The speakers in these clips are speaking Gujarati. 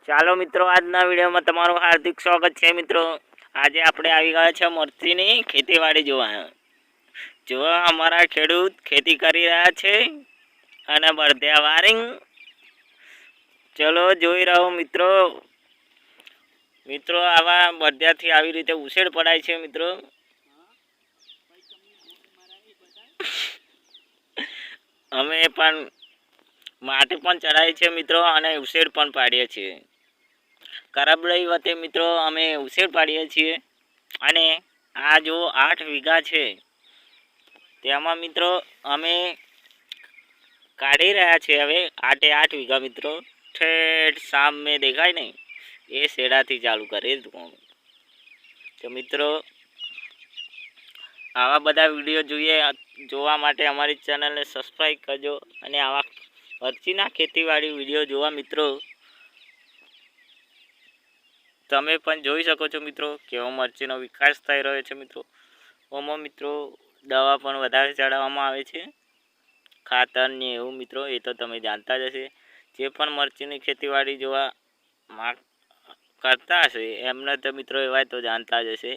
ચાલો મિત્રો, આજના વિડીયોમાં તમારું હાર્દિક સ્વાગત છે મિત્રો। આજે આપણે આવી ગયા છે મરચીની ખેતીવાડી જોવા। જો અમારા ખેડૂત ખેતી કરી રહ્યા છે અને બળદિયા વારિંગ। ચલો જોઈ રહો મિત્રો। મિત્રો આવા બળદિયાથી આવી રીતે ઉછેર પડાય છે મિત્રો। અમે પણ માટી પણ ચડાવી છે મિત્રો અને ઉછેર પણ પાડીએ છીએ। કરબડઈ વતે મિત્રો અમે ઉછેર પાડીએ છીએ અને આ જો 8 વીઘા છે તેમાં મિત્રો અમે કાઢી રહ્યા છીએ। હવે 8 વીઘા મિત્રો ઠેઠ સામે દેખાય ને એ શેડાથી ચાલુ કરી દઉં। તો મિત્રો આવા બધા વિડીયો જોવા માટે અમારી ચેનલને સબસ્ક્રાઈબ કરજો અને આવા મરચીના ખેતીવાડી વિડીયો જોવા મિત્રો તમે પણ જોઈ શકો છો મિત્રો કેવો મરચીનો વિકાસ થઈ રહ્યો છે મિત્રો। ઓમાં મિત્રો દવા પણ વધારે ચડાવવામાં આવે છે, ખાતર ને એવું મિત્રો એ તો તમે જાણતા જ હશે। જે પણ મરચીની ખેતીવાડી જોવા કરતા હશે એમને તો મિત્રો એવા તો જાણતા જ હશે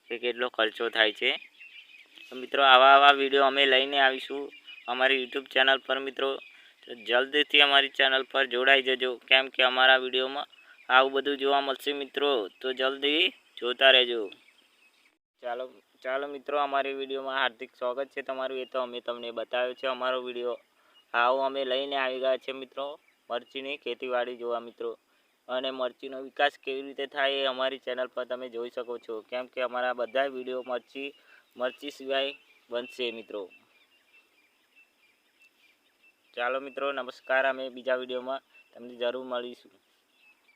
કે કેટલો ખર્ચો થાય છે। તો મિત્રો આવા વિડીયો અમે લઈને આવીશું અમારી યુટ્યુબ ચેનલ પર મિત્રો। તો જલ્દીથી અમારી ચેનલ પર જોડાઈ જજો, કેમ કે અમારા વિડીયોમાં આવું બધું જોવા મળશે મિત્રો। તો જલ્દી જોતા રહેજો। ચાલો મિત્રો, અમારી વિડીયોમાં હાર્દિક સ્વાગત છે તમારું। એ તો અમે તમને બતાવ્યો છે અમારો વિડીયો આવો અમે લઈને આવી ગયા છે મિત્રો મરચીની ખેતીવાડી જોવા મિત્રો। અને મરચીનો વિકાસ કેવી રીતે થાય એ અમારી ચેનલ પર તમે જોઈ શકો છો, કેમ કે અમારા બધા વિડીયો મરચી સિવાય બનશે મિત્રો। ચાલો મિત્રો, નમસ્કાર। અમે બીજા વિડીયોમાં તમને જરૂર મળીશું।